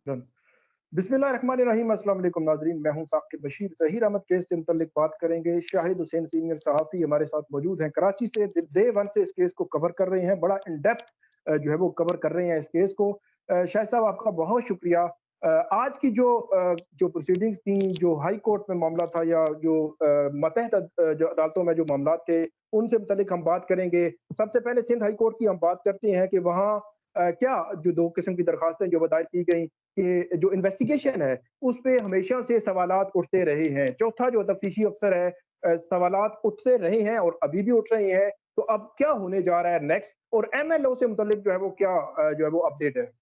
Done. बिस्मिल्लाहिर्रहमानिर्रहीम, अस्सलाम वालेकुम नाज़रीन, मैं हूं साकिब बशीर। ज़हीर अहमद केस से मुतल्लिक बात करेंगे। शाहिद हुसैन सीनियर सहाफ़ी हमारे साथ मौजूद हैं, कराची से डे वन से इस केस को कवर कर रहे हैं, बड़ा इन डेप्थ जो है वो कवर कर रहे हैं इस केस को। शाहिद साहब आपका बहुत शुक्रिया। आज की जो प्रोसीडिंग्स थी, जो हाई कोर्ट में मामला था या जो मतहत जो अदालतों में जो मामला थे, उनसे मुतल्लिक हम बात करेंगे। सबसे पहले सिंध हाई कोर्ट की हम बात करते हैं कि वहाँ क्या जो 2 किस्म की दरखास्तें जो दायर की गई कि जो इन्वेस्टिगेशन है, उस पे हमेशा से सवालात उठते रहे हैं। चौथा जो तफ्तीशी अफ़सर है, सवालात उठते रहे हैं और अभी भी उठ रहे हैं। तो अब क्या होने जा रहा है नेक्स्ट, और एमएलओ से मुतल्लिक जो है वो क्या जो है वो अपडेट है?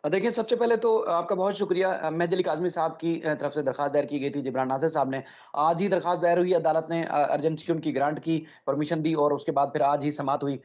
देखिए, सबसे पहले तो आपका बहुत शुक्रिया। मेहदी अली काज़मी साहब की तरफ से दरख़्वास्त दायर की गई थी, जिब्रान नाज़िर साहब ने। आज ही दरख़्वास्त दायर हुई, अदालत ने अर्जेंसी उनकी ग्रांट की, परमिशन दी और उसके बाद फिर आज ही समाअत हुई।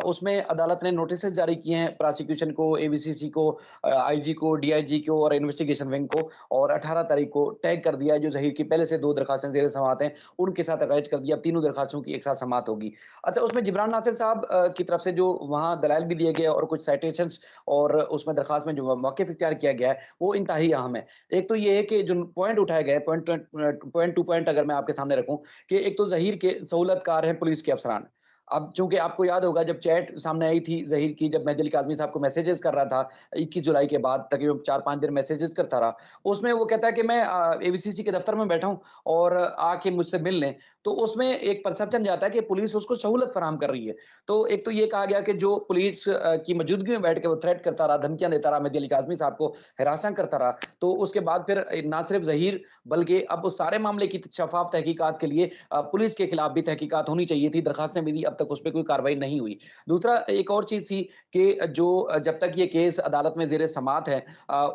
उसमें अदालत ने नोटिसेज़ जारी किए हैं प्रोसिक्यूशन को, एवीसीसी को, आईजी को, डीआईजी को और इन्वेस्टिगेशन विंग को, और 18 तारीख को टैग कर दिया है, जो ज़हीर की पहले से 2 दरख़्वास्तें ज़ेर समाअत हैं, उनके साथ अटैच कर दिया। अब तीनों दरख़्वास्तों की एक साथ समाअत होगी। अच्छा, उसमें जिब्रान नाज़िर साहब की तरफ से जो वहाँ दलाइल भी दिए गए और कुछ साइटेशंस, और उसमें दरख़्वास्त में जो मौक़िफ़ इख्तियार किया गया है, वो इंतहाई अहम है। एक तो ये है कि जो पॉइंट उठाए गए, पॉइंट टू पॉइंट अगर मैं आपके सामने रखूँ, कि एक तो ज़हीर के सहूलतकार हैं पुलिस के अफ़सरान। अब चूँकि आपको याद होगा, जब चैट सामने आई थी ज़हीर की, जब मेहदी अली काज़मी साहब को मैसेजेस कर रहा था 21 जुलाई के बाद, तकरीबन 4-5 दिन मैसेजेस करता रहा। उसमें वो कहता है कि मैं एवीसीसी के दफ़्तर में बैठा हूँ और आके मुझसे मिल लें। तो उसमें एक परसेप्शन जाता है कि पुलिस उसको सहूलत फ़राहम कर रही है। तो एक तो ये कहा गया कि जो पुलिस की मौजूदगी में बैठ के वो थ्रेट करता रहा, धमकियाँ देता रहा, मेहदी अली काज़मी साहब को हिरासत करता रहा। तो उसके बाद फिर ना सिर्फ ज़हीर, बल्कि अब उस सारे मामले की शफ़ाफ़ तहकीकात के लिए पुलिस के खिलाफ भी तहकीकात होनी चाहिए थी, दरख़्वास्तें भी दी, अब तक उस पे कोई कार्रवाई नहीं हुई। दूसरा एक और चीज़ थी कि जो जब तक ये केस अदालत में ज़ेर समाअत है,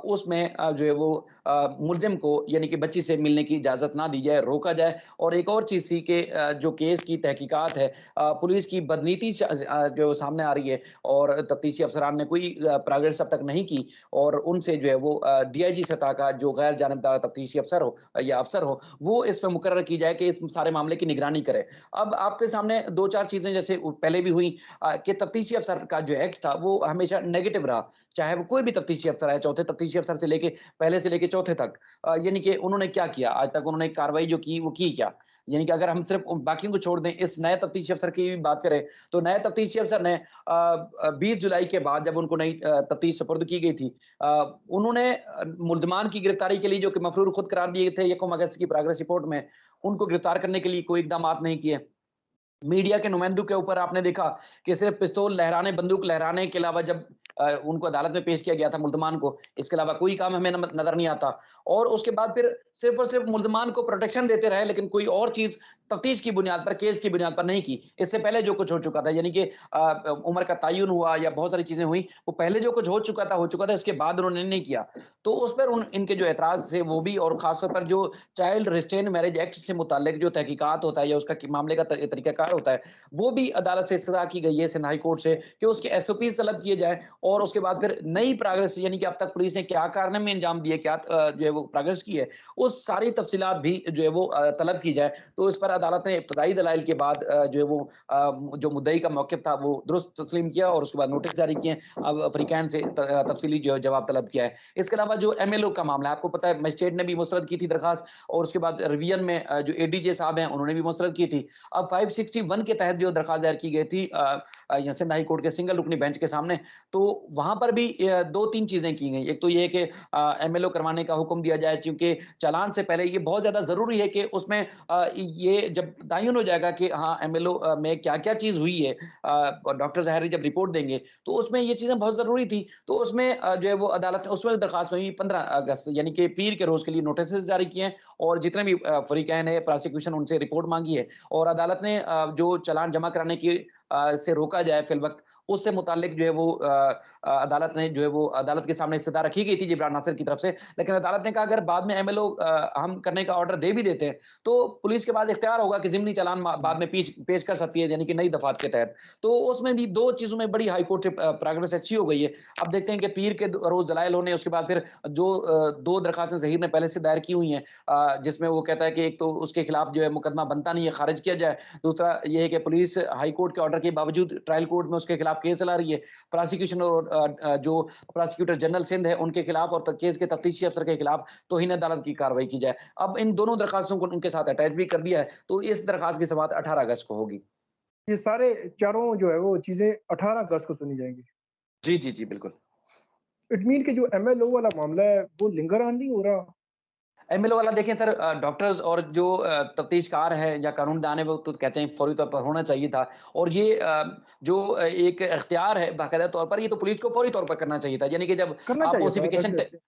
उसमें जो है वो मुल्ज़िम को यानी कि बच्ची से मिलने की इजाज़त ना दी जाए, रोका जाए। और एक और चीज़ थी कि जो केस की तहकीकात है, पुलिस की बदनीति जो सामने आ रही है और तफ्तीशी अफ़सरान ने कोई प्रोग्रेस अब तक नहीं की, और उनसे जो है वो डीआईजी सतह का जो गैर जानिबदार तफ्तीशी अफ़सर हो या अफ़सर हो, वो इस पे मुकर्रर की जाए कि इस सारे मामले की निगरानी करे। अब आपके सामने 2-4 चीज़ें जैसे पहले भी हुई, कि तफ्तीशी अफ़सर का जो एक्ट था, वो हमेशा नेगेटिव रहा। चाहे वो कोई भी तफ्तीशी अफ़सर है, चौथे तफ्तीशी अफ़सर से लेके पहले से लेके चौथे तक। यानी कि उन्होंने क्या किया? आज तक उन्होंने कार्रवाई जो की, वो की क्या? यानी कि अगर हम सिर्फ़ उन बाकियों को छोड़ दें, इस नए तफ्तीशी अफ़सर की भी बात करें, तो नए तफ्तीशी अफ़सर ने 20 जुलाई के बाद जब उनको नई तफ्तीश सुपुर्द की गई थी, अ, उन्होंने मुल्ज़मान की गिरफ्तारी के लिए, जो कि मफ़रूर खुद करार दिए थे यकम अगस्त की प्रोग्रेस रिपोर्ट में, उनको गिरफ्तार करने के लिए कोई इक़दामात नहीं किए। मीडिया के नुमाइंदों के ऊपर आपने देखा कि सिर्फ पिस्तौल लहराने, बंदूक लहराने के अलावा, जब उनको अदालत में पेश किया गया था मुल्ज़मान को, इसके अलावा कोई काम हमें नज़र नहीं आता। और उसके बाद फिर सिर्फ और सिर्फ मुल्ज़मान को प्रोटेक्शन देते रहे, लेकिन कोई और चीज़ तफ्तीश की बुनियाद पर, केस की बुनियाद पर नहीं की। इससे पहले जो कुछ हो चुका था, यानी कि उम्र का तयन हुआ या बहुत सारी चीज़ें हुई, वो पहले जो कुछ हो चुका था, इसके बाद उन्होंने नहीं किया। तो उस पर इनके जो एतराज़ थे वो भी, और ख़ास तौर पर जो चाइल्ड रिस्ट्रेन मैरिज एक्ट से मुताल्लिक जो तहकीकात होता है या उसका मामले का तरीक़ाकार होता है, वो भी अदालत से इस्तदा की गई है सिंध हाई कोर्ट से, कि उसके एसओपीज़ तलब किए जाएँ, और उसके बाद फिर नई प्रोग्रेस, यानी कि अब तक पुलिस ने क्या कारनामे अंजाम दिए, क्या जो है वो प्रोग्रेस की है, उस सारी तफ़सीलात भी जो है वो तलब की जाए। तो इस पर अदालत ने इब्तदाई दलाइल के बाद जो है वो जो मुद्दई का मौक़िफ़ था, वो दुरुस्त तस्लीम किया और उसके बाद नोटिस जारी किए। अब फ़रीक़ैन से तफ़सीली जो है जवाब तलब किया है। इसके अलावा जो एमएलओ का मामला है, आपको पता है मजिस्ट्रेट ने भी मुस्तरद की थी दरख़्वास्त, और उसके बाद रिवीजन में जो एडीजे साहब हैं, उन्होंने भी मुस्तरद की थी। अब 561 के तहत जो दरख़्वास्त दायर की गई थी यहाँ सिंध हाई कोर्ट के सिंगल रुकनी बेंच के सामने, तो वहाँ पर भी 2-3 चीज़ें की गई। एक तो ये है कि एमएलओ करवाने का हुक्म दिया जाए, चूँकि चालान से पहले ये बहुत ज़्यादा ज़रूरी है कि उसमें ये जब तयन हो जाएगा कि हाँ, एमएलओ में क्या-क्या चीज़ हुई है, और डॉक्टर ज़ाहिरी जब रिपोर्ट देंगे, तो उसमें ये चीज़ें बहुत ज़रूरी थी। तो उसमें जो है वो अदालत ने उसमें दरख़्वास्त में भी 15 अगस्त यानी कि पीर के रोज़ के लिए नोटिसेज़ जारी किए हैं, और जितने भी फ़रीक़ैन है, प्रोसिक्यूशन, उनसे रिपोर्ट माँगी है, और अदालत ने जो चालान जमा कराने की से रोका जाए फ़िल वक़्त, उससे मुताल्लिक जो है वो अदालत ने जो है वो अदालत के सामने इस्तदा रखी गई थी जिब्रान नासिर की तरफ से। लेकिन अदालत ने कहा, अगर बाद में एमएलओ हम करने का ऑर्डर दे भी देते हैं, तो पुलिस के पास इख्तियार होगा कि ज़िमनी चालान बाद में पेश कर सकती है, यानी कि नई दफ़ात के तहत। तो उसमें भी 2 चीज़ों में बड़ी हाई कोर्ट से प्रोग्रेस अच्छी हो गई है। अब देखते हैं कि पीर के रोज़ दलाइल होने, उसके बाद फिर जो 2 दरख़्वास्तें ज़हीर ने पहले से दायर की हुई हैं, जिसमें वो कहता है कि एक तो उसके खिलाफ जो है मुकदमा बनता नहीं है, ख़ारिज किया जाए। दूसरा ये है कि पुलिस हाई कोर्ट के ऑर्डर के बावजूद ट्रायल कोर्ट में उसके खिलाफ केस चला रही है। प्रोसिक्यूशन और जो प्रोसिक्यूटर जनरल सिंध है उनके खिलाफ और केस के तफ्तीशी अफसर के खिलाफ तौहीन अदालत की कार्रवाई की जाए। अब इन दोनों दरखास्तों को उनके साथ अटैच भी कर दिया है, तो इस दरखास्त की समाअत 18 अगस्त को होगी। ये सारे चारों जो है वो चीज़ें 18 अगस्त को सुनी जाएँगी। जी, जी, जी, बिल्कुल। इट मीन कि जो एमएलओ वाला मामला है वो लिंगर ऑन नहीं हो रहा? एमएलए वाला देखें सर, डॉक्टर्स और जो तफ्तीशकार हैं या कानूनदान है वो तो कहते हैं फौरी तौर पर होना चाहिए था और ये जो एक इख्तियार है बाकायदा तौर पर, ये तो पुलिस को फौरी तौर पर करना चाहिए था। यानी कि जब करना आप चाहिए था ओसिफिकेशन डेफ़िनेटली।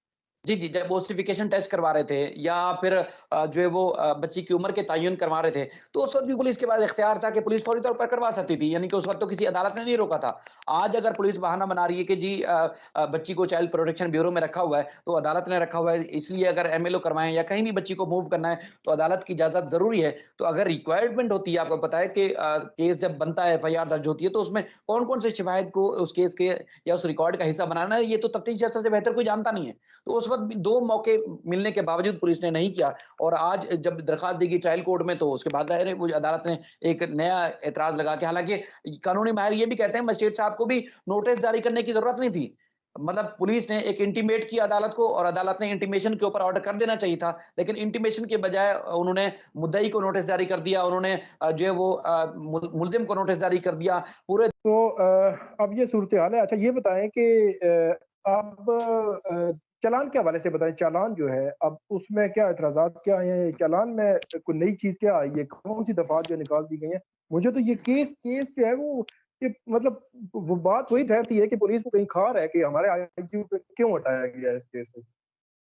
जी, जी, जब ओसिफिकेशन टेस्ट करवा रहे थे या फिर जो है वो बच्ची की उम्र के तयन करवा रहे थे, तो उस वक़्त भी पुलिस के पास इख्तियार था कि पुलिस फौरी तौर पर करवा सकती थी, यानी कि उस वक़्त तो किसी अदालत ने नहीं रोका था। आज अगर पुलिस बहाना बना रही है कि जी बच्ची को चाइल्ड प्रोटेक्शन ब्यूरो में रखा हुआ है, तो अदालत ने रखा हुआ है, इसलिए अगर एमएलओ करवाएँ या कहीं भी बच्ची को मूव करना है, तो अदालत की इजाज़त ज़रूरी है। तो अगर रिक्वायरमेंट होती है, आपको पता है कि केस जब बनता है, एफआईआर दर्ज होती है, तो उसमें कौन-कौन से शिकायत को उस केस के या उस रिकॉर्ड का हिस्सा बनाना है, ये तो तफ्तीशी अफ़सर से बेहतर कोई जानता नहीं है। तो उस वक़्त भी 2 मौके मिलने के बावजूद पुलिस ने नहीं किया और आज जब दरखास्त दी गई ट्रायल कोर्ट में, तो उसके बाद ज़ाहिर है वो अदालत ने एक नया एतराज़ लगा के, हालाँकि कानूनी माहिर ये भी कहते हैं मजिस्ट्रेट साहब को भी नोटिस जारी करने की ज़रूरत नहीं थी। मतलब पुलिस ने एक इंटीमेट किया अदालत को और अदालत ने इंटीमेशन के ऊपर ऑर्डर कर देना चाहिए था। लेकिन इंटीमेशन के बजाय उन्होंने मुद्दई को नोटिस जारी कर दिया, उन्होंने जो है वो मुल्ज़िम को नोटिस जारी कर दिया। पूरे तो अब ये सूरत-ए-हाल है। अच्छा ये बताएँ कि अब चालान के हवाले से बताएँ, चालान जो है अब उसमें क्या एतराज़ात क्या आए हैं? चालान में कोई नई चीज़ क्या आई है? कौन-सी दफ़ात जो निकाल दी गई हैं? मुझे तो ये केस जो है वो ये मतलब वो बात वही ठहरती है कि पुलिस को कहीं ख़ार है कि हमारे आईजी को क्यों हटाया गया है इस केस से?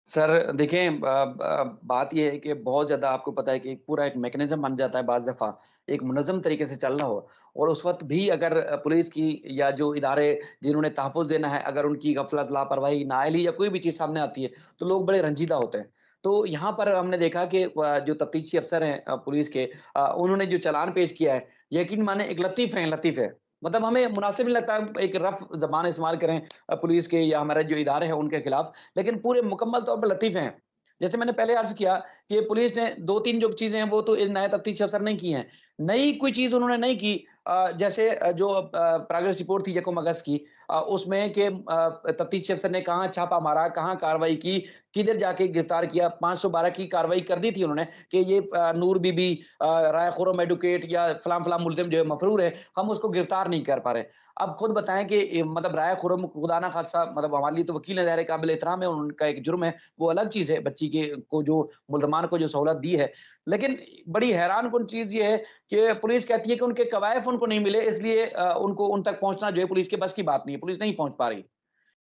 सर देखें, बात ये है कि बहुत ज़्यादा आपको पता है कि पूरा एक मैकेनिज़्म बन जाता है बाज़ दफ़ा, एक मुनज़्ज़म तरीके से चल रहा हो और उस वक़्त भी अगर पुलिस की या जो इदारे जिन्होंने तहफ़्फ़ुज़ देना है, अगर उनकी गफ़लत, लापरवाही, नाअहली या कोई भी चीज़ सामने आती है, तो लोग बड़े रंजीदा होते हैं। तो यहाँ पर हमने देखा कि जो तफ्तीशी अफ़सर हैं पुलिस के, उन्होंने जो चालान पेश किया है, यकीन मानें एक लतीफ़ है। मतलब हमें मुनासिब नहीं लगता एक रफ़ ज़बान इस्तेमाल करें पुलिस के या हमारे जो इदारे हैं उनके खिलाफ, लेकिन पूरे मुकम्मल तौर पर लतीफ़ हैं। जैसे मैंने पहले अर्ज़ किया कि पुलिस ने 2-3 जो चीज़ें हैं वो तो इन नए तफ्तीशी अफ़सर ने की हैं। नई कोई चीज़ उन्होंने नहीं की, जैसे जो प्रोग्रेस रिपोर्ट थी यकम अगस्त की, उसमें कि तफ्तीशी अफ़सर ने कहाँ छापा मारा, कहाँ कार्रवाई की, किधर जाके गिरफ्तार किया, 512 की कार्रवाई कर दी थी उन्होंने कि ये नूर बीबी, राय खुर्रम एडवोकेट या फलाँ-फलाँ मुल्ज़िम जो है मफ़रूर है, हम उसको गिरफ्तार नहीं कर पा रहे। अब खुद बताएँ कि मतलब राय खुर्रम खुदा ना खास्ता मतलब हमारे लिए तो वकील हैं, ज़ाहिर है काबिल एहतराम है, उनका एक जुर्म है, वो अलग चीज़ है, बच्ची के को जो मुल्ज़मान को जो सहूलत दी है। लेकिन बड़ी हैरानकुन चीज़ ये है कि पुलिस कहती है कि उनके कवायफ़ उनको नहीं मिले, इसलिए उनको उन तक पहुँचना जो है पुलिस के बस की बात नहीं है, पुलिस नहीं पहुँच पा रही।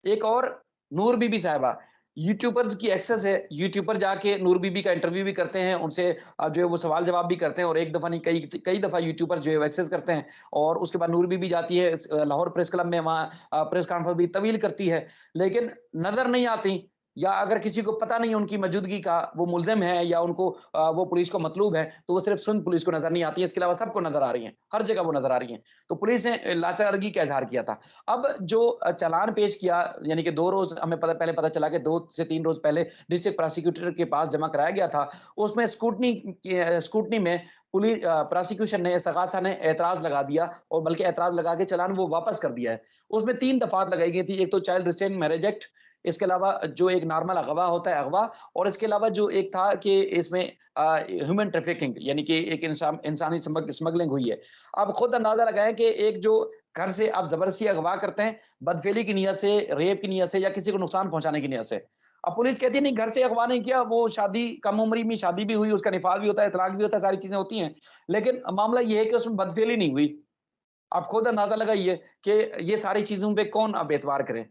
एक और नूर बीबी साहिबा, यूट्यूबर्स की एक्सेस है, यूट्यूबर जाके नूर बीबी का इंटरव्यू भी करते हैं, उनसे जो है वो सवाल-जवाब भी करते हैं और एक दफ़ा नहीं कई कई दफ़ा यूट्यूबर जो है वो एक्सेस करते हैं और उसके बाद नूर बीबी जाती है लाहौर प्रेस क्लब में, वहाँ प्रेस कॉन्फ्रेंस भी तवील करती है, लेकिन नज़र नहीं आती या अगर किसी को पता नहीं है उनकी मौजूदगी का, वो मुल्ज़िम है या उनको वो पुलिस को मतलूब है, तो वो सिर्फ़ सिंध पुलिस को नज़र नहीं आती है, इसके अलावा सबको नज़र आ रही हैं, हर जगह वो नज़र आ रही हैं। तो पुलिस ने लाचारगी का इज़हार किया था। अब जो चालान पेश किया यानी कि 2 रोज़ हमें पहले पता चला कि 2 से 3 रोज़ पहले डिस्ट्रिक्ट प्रोसिक्यूटर के पास जमा कराया गया था। उसमें स्क्रूटनी में प्रोसिक्यूशन ने, इस्तग़ासा ने एतराज़ लगा दिया और बल्कि एतराज़ लगा के चालान वो वापस कर दिया है। उसमें 3 दफ़ात लगाई गई थी, एक तो चाइल्ड रिस्ट्रेंट मैरेज एक्ट, इसके अलावा जो एक नॉर्मल अगवा होता है अगवा और इसके अलावा जो एक था कि इसमें ह्यूमन ट्रैफिकिंग यानी कि एक इंसानी स्मगलिंग हुई है। आप खुद अंदाज़ा लगाएँ कि एक जो घर से आप ज़बरदस्ती अगवा करते हैं, बदफ़ेली की नीयत से, रेप की नीयत से या किसी को नुकसान पहुँचाने की नीयत से। अब पुलिस कहती है नहीं घर से अगवा नहीं किया, वो शादी कम उम्री में शादी भी हुई, उसका निफ़ास भी होता है, तलाक भी होता है, सारी चीज़ें होती हैं। लेकिन मामला ये है कि उसमें बदफ़ेली नहीं हुई। आप खुद अंदाज़ा लगाइए कि ये सारी चीज़ों पे कौन अब एतबार करे।